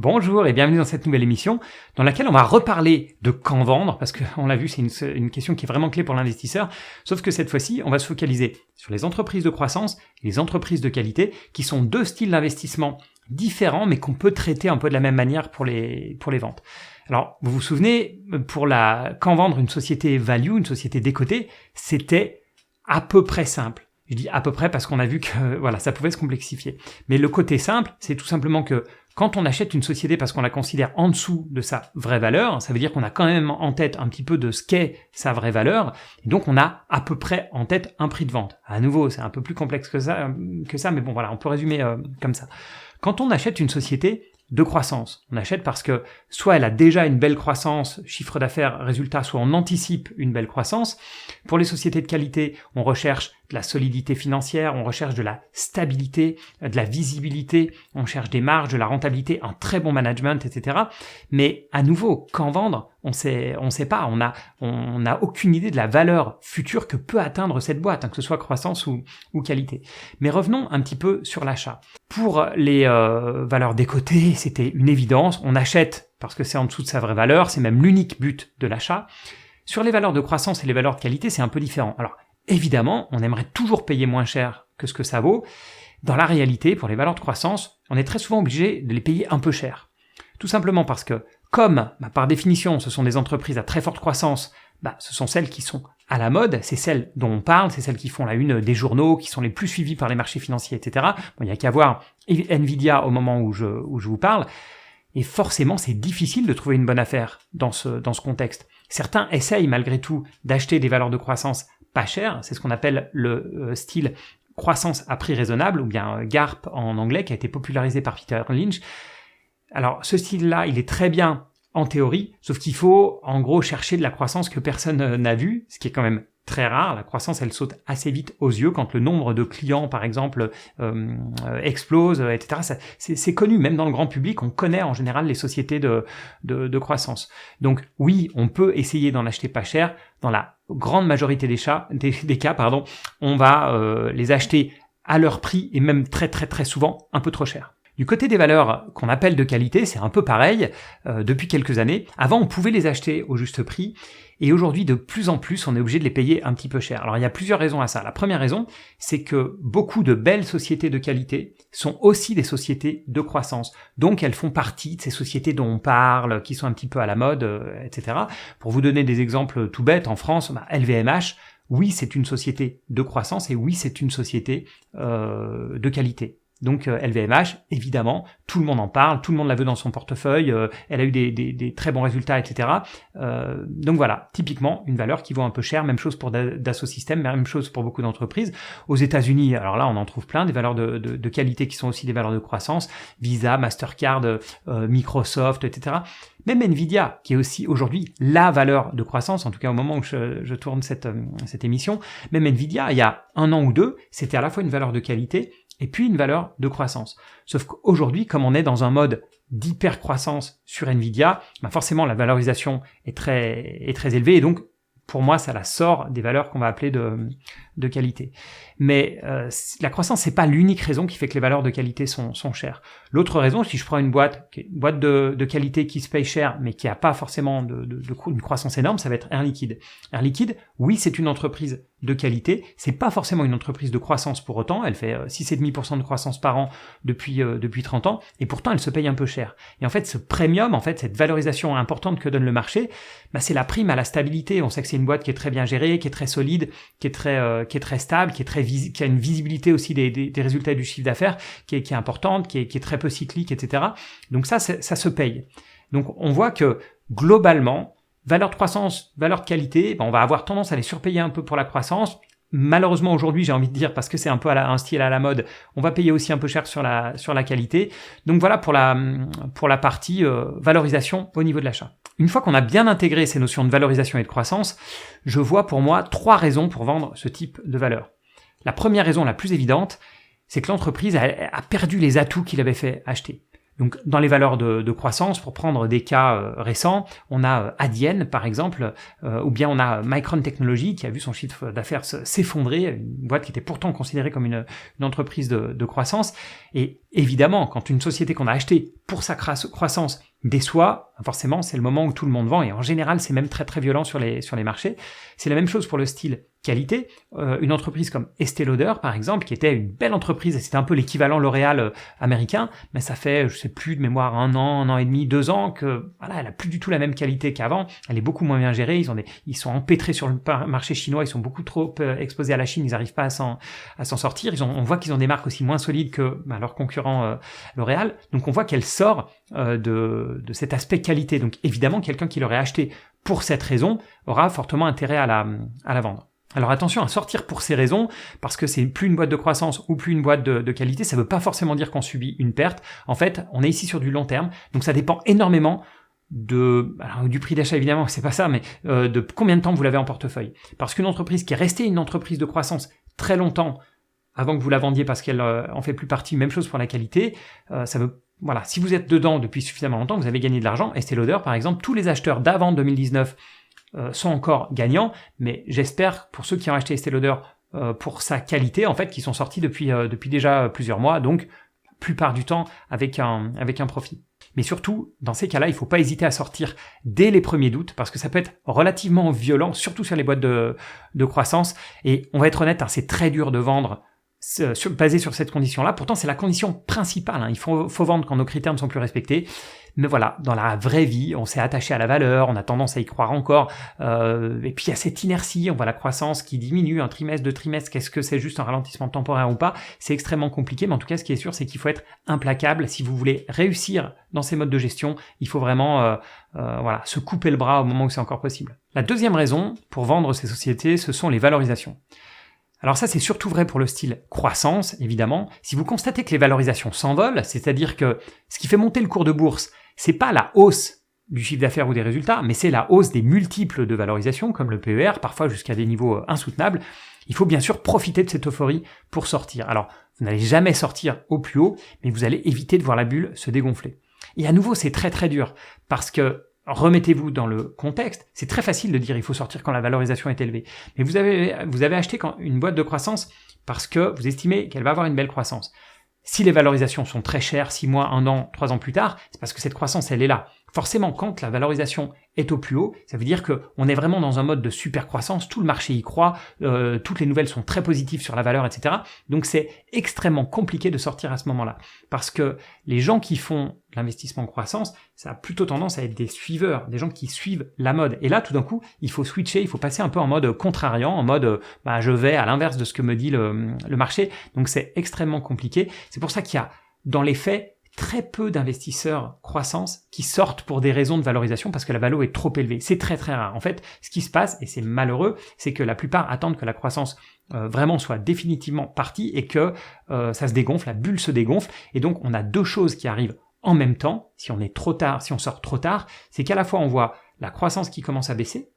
Bonjour et bienvenue dans cette nouvelle émission dans laquelle on va reparler de quand vendre, parce qu'on l'a vu, c'est une question qui est vraiment clé pour l'investisseur, sauf que cette fois-ci, on va se focaliser sur les entreprises de croissance et les entreprises de qualité, qui sont deux styles d'investissement différents, mais qu'on peut traiter un peu de la même manière pour les ventes. Alors, vous vous souvenez, quand vendre une société value, une société décotée, c'était à peu près simple. Je dis à peu près parce qu'on a vu que voilà, ça pouvait se complexifier. Mais le côté simple, c'est tout simplement que quand on achète une société parce qu'on la considère en dessous de sa vraie valeur, ça veut dire qu'on a quand même en tête un petit peu de ce qu'est sa vraie valeur, et donc on a à peu près en tête un prix de vente. À nouveau, c'est un peu plus complexe que ça, mais bon voilà, on peut résumer comme ça. Quand on achète une société de croissance, on achète parce que soit elle a déjà une belle croissance, chiffre d'affaires, résultat, soit on anticipe une belle croissance. Pour les sociétés de qualité, on recherche de la solidité financière, on recherche de la stabilité, de la visibilité, on cherche des marges, de la rentabilité, un très bon management, etc. Mais à nouveau, quand vendre, on sait pas, on a aucune idée de la valeur future que peut atteindre cette boîte, que ce soit croissance ou qualité. Mais revenons un petit peu sur l'achat. Pour les valeurs décotées, c'était une évidence, on achète parce que c'est en dessous de sa vraie valeur, c'est même l'unique but de l'achat. Sur les valeurs de croissance et les valeurs de qualité, c'est un peu différent. Alors, évidemment, on aimerait toujours payer moins cher que ce que ça vaut. Dans la réalité, pour les valeurs de croissance, on est très souvent obligé de les payer un peu cher. Tout simplement parce que, comme par définition, ce sont des entreprises à très forte croissance, ce sont celles qui sont à la mode, c'est celles dont on parle, c'est celles qui font la une des journaux, qui sont les plus suivies par les marchés financiers, etc. Bon, il n'y a qu'à voir Nvidia au moment où je vous parle. Et forcément, c'est difficile de trouver une bonne affaire dans ce contexte. Certains essayent malgré tout d'acheter des valeurs de croissance pas chères, c'est ce qu'on appelle le style croissance à prix raisonnable, ou bien GARP en anglais, qui a été popularisé par Peter Lynch. Alors, ce style-là, il est très bien en théorie, sauf qu'il faut, en gros, chercher de la croissance que personne n'a vue, ce qui est quand même très rare. La croissance, elle saute assez vite aux yeux quand le nombre de clients, par exemple, explose, etc. C'est connu, même dans le grand public, on connaît en général les sociétés de croissance. Donc oui, on peut essayer d'en acheter pas cher. Dans la grande majorité des cas, on va les acheter à leur prix et même très très très souvent un peu trop cher. Du côté des valeurs qu'on appelle de qualité, c'est un peu pareil depuis quelques années. Avant, on pouvait les acheter au juste prix et aujourd'hui, de plus en plus, on est obligé de les payer un petit peu cher. Alors, il y a plusieurs raisons à ça. La première raison, c'est que beaucoup de belles sociétés de qualité sont aussi des sociétés de croissance. Donc, elles font partie de ces sociétés dont on parle, qui sont un petit peu à la mode, etc. Pour vous donner des exemples tout bêtes, en France, LVMH, oui, c'est une société de croissance et oui, c'est une société de qualité. Donc LVMH, évidemment, tout le monde en parle, tout le monde la veut dans son portefeuille, elle a eu des très bons résultats, etc. Donc voilà, typiquement une valeur qui vaut un peu cher, même chose pour Dassault Systèmes, même chose pour beaucoup d'entreprises. Aux États-Unis, alors là on en trouve plein, des valeurs de qualité qui sont aussi des valeurs de croissance, Visa, Mastercard, Microsoft, etc. Même Nvidia, qui est aussi aujourd'hui la valeur de croissance, en tout cas au moment où je tourne cette émission, même Nvidia, il y a 1 an ou 2, c'était à la fois une valeur de qualité et puis une valeur de croissance. Sauf qu'aujourd'hui, comme on est dans un mode d'hyper-croissance sur Nvidia, forcément la valorisation est très élevée et donc pour moi, ça la sort des valeurs qu'on va appeler de qualité. Mais la croissance, c'est pas l'unique raison qui fait que les valeurs de qualité sont chères. L'autre raison, si je prends une boîte de qualité qui se paye cher, mais qui a pas forcément une croissance énorme, ça va être Air Liquide. Air Liquide, oui, c'est une entreprise de qualité. C'est pas forcément une entreprise de croissance pour autant. Elle fait 6,5% de croissance par an depuis 30 ans. Et pourtant, elle se paye un peu cher. Et en fait, ce premium, cette valorisation importante que donne le marché, c'est la prime à la stabilité. On sait que c'est une boîte qui est très bien gérée, qui est très solide, qui est très stable, qui a une visibilité aussi des résultats et du chiffre d'affaires, qui est importante, qui est très peu cyclique, etc. Donc ça se paye. Donc on voit que globalement, valeur de croissance, valeur de qualité, on va avoir tendance à les surpayer un peu pour la croissance. Malheureusement aujourd'hui, j'ai envie de dire, parce que c'est un peu un style à la mode, on va payer aussi un peu cher sur la qualité. Donc voilà pour la partie valorisation au niveau de l'achat. Une fois qu'on a bien intégré ces notions de valorisation et de croissance, je vois pour moi 3 raisons pour vendre ce type de valeur. La première raison, la plus évidente, c'est que l'entreprise a perdu les atouts qu'il avait fait acheter. Donc, dans les valeurs de croissance, pour prendre des cas récents, on a Adyen, par exemple, ou bien on a Micron Technology, qui a vu son chiffre d'affaires s'effondrer, une boîte qui était pourtant considérée comme une entreprise de croissance. Et évidemment, quand une société qu'on a achetée pour sa croissance déçoit, forcément, c'est le moment où tout le monde vend, et en général, c'est même très très violent sur les marchés. C'est la même chose pour le style qualité. Une entreprise comme Estée Lauder, par exemple, qui était une belle entreprise, et c'était un peu l'équivalent L'Oréal américain, mais ça fait, je sais plus de mémoire, 1 an et demi, 2 ans, que voilà, elle a plus du tout la même qualité qu'avant, elle est beaucoup moins bien gérée, ils sont empêtrés sur le marché chinois, ils sont beaucoup trop exposés à la Chine, ils n'arrivent pas à s'en sortir, on voit qu'ils ont des marques aussi moins solides que leurs concurrents L'Oréal, donc on voit qu'elle sort de cet aspect qualité. Donc évidemment, quelqu'un qui l'aurait acheté pour cette raison aura fortement intérêt à la vendre. Alors attention à sortir pour ces raisons, parce que c'est plus une boîte de croissance ou plus une boîte de qualité, ça veut pas forcément dire qu'on subit une perte. En fait, on est ici sur du long terme, donc ça dépend énormément du prix d'achat évidemment, c'est pas ça, mais de combien de temps vous l'avez en portefeuille. Parce qu'une entreprise qui est restée une entreprise de croissance très longtemps, avant que vous la vendiez parce qu'elle en fait plus partie, même chose pour la qualité, voilà, si vous êtes dedans depuis suffisamment longtemps, vous avez gagné de l'argent. Estée Lauder, par exemple, tous les acheteurs d'avant 2019 sont encore gagnants, mais j'espère pour ceux qui ont acheté Estée Lauder pour sa qualité, en fait, qui sont sortis depuis déjà plusieurs mois, donc la plupart du temps avec un profit. Mais surtout, dans ces cas-là, il ne faut pas hésiter à sortir dès les premiers doutes, parce que ça peut être relativement violent, surtout sur les boîtes de croissance. Et on va être honnête, c'est très dur de vendre basé sur cette condition-là. Pourtant, c'est la condition principale. Il faut vendre quand nos critères ne sont plus respectés. Mais voilà, dans la vraie vie, on s'est attaché à la valeur, on a tendance à y croire encore. Et puis, il y a cette inertie, on voit la croissance qui diminue, un trimestre, 2 trimestres, qu'est-ce que c'est juste un ralentissement temporaire ou pas? C'est extrêmement compliqué, mais en tout cas, ce qui est sûr, c'est qu'il faut être implacable. Si vous voulez réussir dans ces modes de gestion, il faut vraiment se couper le bras au moment où c'est encore possible. La deuxième raison pour vendre ces sociétés, ce sont les valorisations. Alors ça, c'est surtout vrai pour le style croissance, évidemment. Si vous constatez que les valorisations s'envolent, c'est-à-dire que ce qui fait monter le cours de bourse, c'est pas la hausse du chiffre d'affaires ou des résultats, mais c'est la hausse des multiples de valorisation, comme le PER, parfois jusqu'à des niveaux insoutenables, il faut bien sûr profiter de cette euphorie pour sortir. Alors, vous n'allez jamais sortir au plus haut, mais vous allez éviter de voir la bulle se dégonfler. Et à nouveau, c'est très très dur, parce que remettez-vous dans le contexte, c'est très facile de dire il faut sortir quand la valorisation est élevée. Mais vous avez acheté une boîte de croissance parce que vous estimez qu'elle va avoir une belle croissance. Si les valorisations sont très chères, 6 mois, 1 an, 3 ans plus tard, c'est parce que cette croissance, elle est là. Forcément, quand la valorisation est au plus haut, ça veut dire qu'on est vraiment dans un mode de super croissance, tout le marché y croit, toutes les nouvelles sont très positives sur la valeur, etc. Donc c'est extrêmement compliqué de sortir à ce moment-là. Parce que les gens qui font l'investissement en croissance, ça a plutôt tendance à être des suiveurs, des gens qui suivent la mode. Et là, tout d'un coup, il faut switcher, il faut passer un peu en mode contrariant, en mode je vais à l'inverse de ce que me dit le marché. Donc c'est extrêmement compliqué. C'est pour ça qu'il y a, dans les faits, très peu d'investisseurs croissance qui sortent pour des raisons de valorisation parce que la valo est trop élevée. C'est très très rare. En fait, ce qui se passe, et c'est malheureux, c'est que la plupart attendent que la croissance vraiment soit définitivement partie et que ça se dégonfle, la bulle se dégonfle. Et donc, on a deux choses qui arrivent en même temps. Si on est trop tard, si on sort trop tard, c'est qu'à la fois on voit la croissance qui commence à baisser,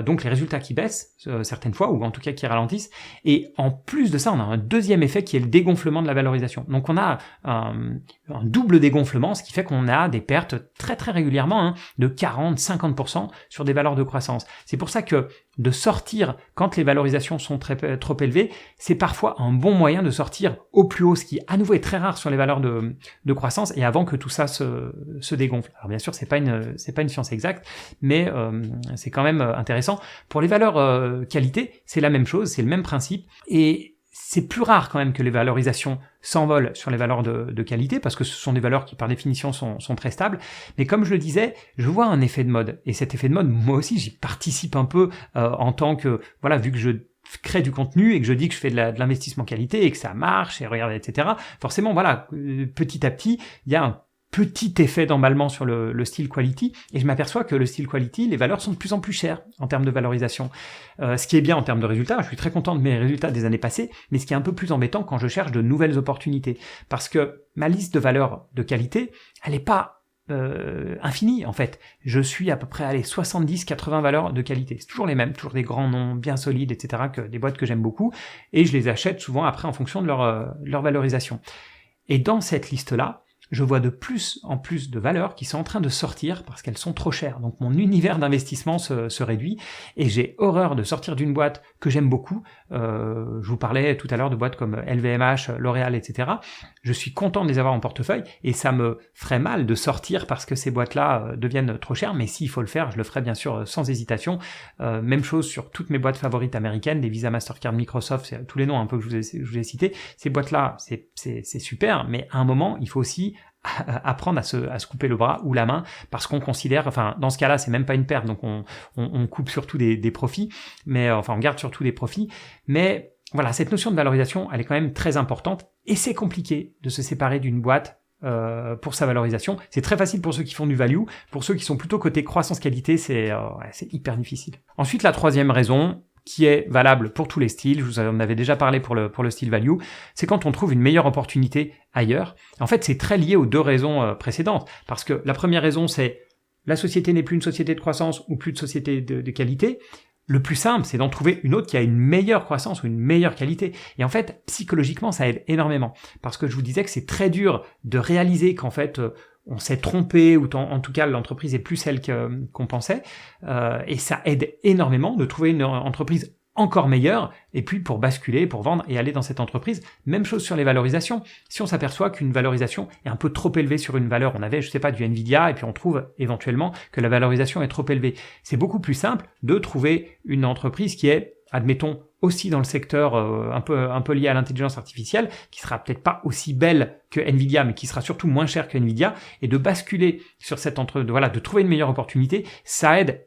donc les résultats qui baissent certaines fois, ou en tout cas qui ralentissent, et en plus de ça, on a un deuxième effet qui est le dégonflement de la valorisation. Donc on a un double dégonflement, ce qui fait qu'on a des pertes très très régulièrement de 40-50% sur des valeurs de croissance. C'est pour ça que de sortir quand les valorisations sont trop élevées, c'est parfois un bon moyen de sortir au plus haut, ce qui à nouveau est très rare sur les valeurs de croissance, et avant que tout ça se dégonfle. Alors bien sûr, c'est pas une science exacte, mais c'est quand même intéressant. Pour les valeurs qualité, c'est la même chose, c'est le même principe, et c'est plus rare quand même que les valorisations s'envolent sur les valeurs de qualité, parce que ce sont des valeurs qui par définition sont très stables, mais comme je le disais, je vois un effet de mode, et cet effet de mode, moi aussi j'y participe un peu en tant que, voilà, vu que je crée du contenu et que je dis que je fais de l'investissement qualité et que ça marche, et regarde, etc. Forcément, voilà, petit à petit, il y a un petit effet d'emballement sur le style quality, et je m'aperçois que le style quality, les valeurs sont de plus en plus chères en termes de valorisation. Ce qui est bien en termes de résultats, je suis très content de mes résultats des années passées, mais ce qui est un peu plus embêtant quand je cherche de nouvelles opportunités, parce que ma liste de valeurs de qualité, elle n'est pas infinie en fait. Je suis à peu près 70-80 valeurs de qualité. C'est toujours les mêmes, toujours des grands noms bien solides, etc., que des boîtes que j'aime beaucoup, et je les achète souvent après en fonction de leur valorisation. Et dans cette liste-là, je vois de plus en plus de valeurs qui sont en train de sortir parce qu'elles sont trop chères. Donc mon univers d'investissement se réduit et j'ai horreur de sortir d'une boîte que j'aime beaucoup. Je vous parlais tout à l'heure de boîtes comme LVMH, L'Oréal, etc. Je suis content de les avoir en portefeuille et ça me ferait mal de sortir parce que ces boîtes-là deviennent trop chères, mais s'il faut le faire, je le ferai bien sûr sans hésitation. Même chose sur toutes mes boîtes favorites américaines, des Visa, Mastercard, Microsoft, c'est tous les noms un peu que je vous ai cités. Ces boîtes-là, c'est super, mais à un moment, il faut aussi apprendre à se couper le bras ou la main parce qu'on considère, enfin dans ce cas-là c'est même pas une perte, donc on coupe surtout des profits, mais enfin on garde surtout des profits, mais voilà, cette notion de valorisation elle est quand même très importante et c'est compliqué de se séparer d'une boîte pour sa valorisation. C'est très facile pour ceux qui font du value, pour ceux qui sont plutôt côté croissance qualité c'est hyper difficile. Ensuite la troisième raison qui est valable pour tous les styles, je vous en avais déjà parlé pour le style value, c'est quand on trouve une meilleure opportunité ailleurs. En fait, c'est très lié aux deux raisons précédentes, parce que la première raison, c'est la société n'est plus une société de croissance ou plus de société de qualité. Le plus simple, c'est d'en trouver une autre qui a une meilleure croissance ou une meilleure qualité. Et en fait, psychologiquement, ça aide énormément, parce que je vous disais que c'est très dur de réaliser qu'en fait, on s'est trompé, ou en tout cas l'entreprise est plus celle qu'on pensait, et ça aide énormément de trouver une entreprise encore meilleure, et puis pour basculer, pour vendre et aller dans cette entreprise. Même chose sur les valorisations. Si on s'aperçoit qu'une valorisation est un peu trop élevée sur une valeur, on avait, je sais pas, du Nvidia, et puis on trouve éventuellement que la valorisation est trop élevée. C'est beaucoup plus simple de trouver une entreprise qui est, admettons, aussi dans le secteur un peu lié à l'intelligence artificielle, qui sera peut-être pas aussi belle que Nvidia, mais qui sera surtout moins chère que Nvidia, et de basculer sur cette de trouver une meilleure opportunité, ça aide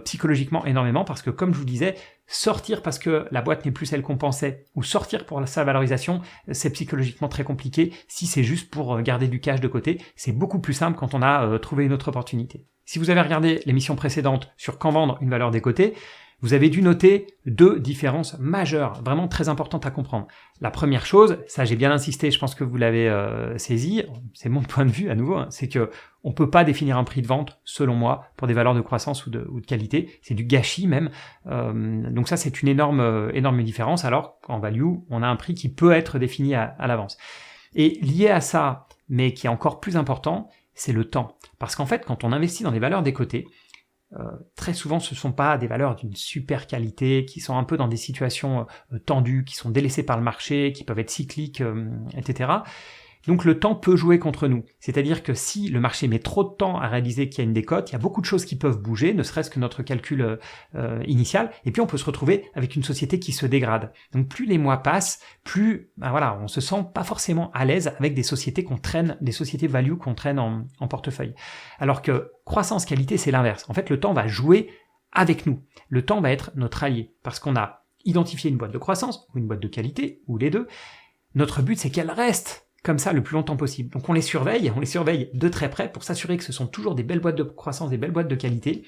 psychologiquement énormément, parce que comme je vous disais, sortir parce que la boîte n'est plus celle qu'on pensait, ou sortir pour sa valorisation, c'est psychologiquement très compliqué. Si c'est juste pour garder du cash de côté, c'est beaucoup plus simple quand on a trouvé une autre opportunité. Si vous avez regardé l'émission précédente sur quand vendre une valeur décotée, vous avez dû noter deux différences majeures, vraiment très importantes à comprendre. La première chose, ça j'ai bien insisté, je pense que vous l'avez saisi, c'est mon point de vue à nouveau, hein, c'est que on peut pas définir un prix de vente, selon moi, pour des valeurs de croissance ou de qualité. C'est du gâchis même. Donc ça, c'est une énorme différence. Alors qu'en value, on a un prix qui peut être défini à l'avance. Et lié à ça, mais qui est encore plus important, c'est le temps. Parce qu'en fait, quand on investit dans des valeurs décotées, très souvent ce ne sont pas des valeurs d'une super qualité, qui sont un peu dans des situations tendues, qui sont délaissées par le marché, qui peuvent être cycliques, etc. Donc le temps peut jouer contre nous. C'est-à-dire que si le marché met trop de temps à réaliser qu'il y a une décote, il y a beaucoup de choses qui peuvent bouger, ne serait-ce que notre calcul initial, et puis on peut se retrouver avec une société qui se dégrade. Donc plus les mois passent, plus on se sent pas forcément à l'aise avec des sociétés qu'on traîne, des sociétés value qu'on traîne en portefeuille. Alors que croissance qualité, c'est l'inverse. En fait, le temps va jouer avec nous. Le temps va être notre allié, parce qu'on a identifié une boîte de croissance, ou une boîte de qualité, ou les deux. Notre but, c'est qu'elle reste comme ça le plus longtemps possible. Donc on les surveille de très près pour s'assurer que ce sont toujours des belles boîtes de croissance, des belles boîtes de qualité,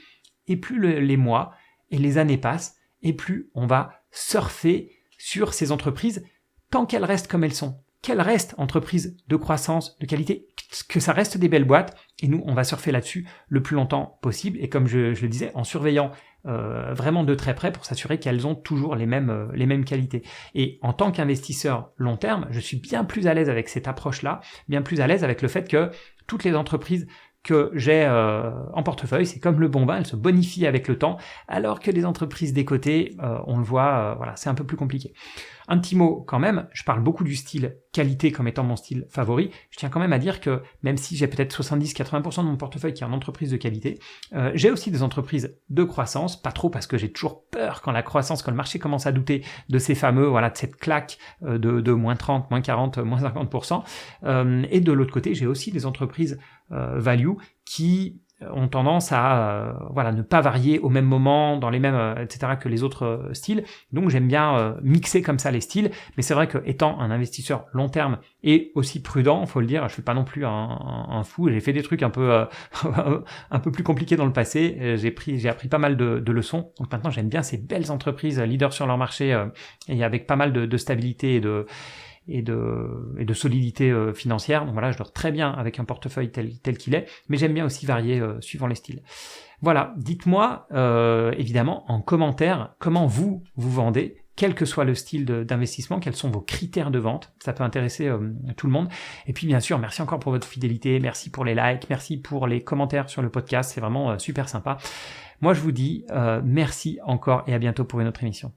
et plus les mois et les années passent, et plus on va surfer sur ces entreprises tant qu'elles restent comme elles sont. Qu'elles restent entreprises de croissance, de qualité, que ça reste des belles boîtes, et nous on va surfer là-dessus le plus longtemps possible, et comme je le disais, en surveillant vraiment de très près pour s'assurer qu'elles ont toujours les mêmes qualités. Et en tant qu'investisseur long terme, je suis bien plus à l'aise avec cette approche-là, bien plus à l'aise avec le fait que toutes les entreprises que j'ai en portefeuille, c'est comme le bon vin, elles se bonifient avec le temps, alors que les entreprises décotées, on le voit, c'est un peu plus compliqué. Un petit mot quand même, je parle beaucoup du style qualité comme étant mon style favori. Je tiens quand même à dire que même si j'ai peut-être 70-80% de mon portefeuille qui est en entreprise de qualité, j'ai aussi des entreprises de croissance, pas trop parce que j'ai toujours peur quand le marché commence à douter de ces fameux, de cette claque de moins 30, moins 40, moins 50%. Et de l'autre côté, j'ai aussi des entreprises value qui ont tendance à ne pas varier au même moment, dans les mêmes, etc. que les autres styles. Donc j'aime bien mixer comme ça les styles, mais c'est vrai que étant un investisseur long terme et aussi prudent, faut le dire, je suis pas non plus un fou, j'ai fait des trucs un peu plus compliqués dans le passé, j'ai appris pas mal de leçons, donc maintenant j'aime bien ces belles entreprises leaders sur leur marché et avec pas mal de stabilité et de solidité financière. Donc voilà, je dors très bien avec un portefeuille tel qu'il est, mais j'aime bien aussi varier suivant les styles. Voilà, dites-moi évidemment en commentaire comment vous vendez, quel que soit le style d'investissement, quels sont vos critères de vente. Ça peut intéresser tout le monde. Et puis bien sûr, merci encore pour votre fidélité, merci pour les likes, merci pour les commentaires sur le podcast, c'est vraiment super sympa. Moi je vous dis merci encore et à bientôt pour une autre émission.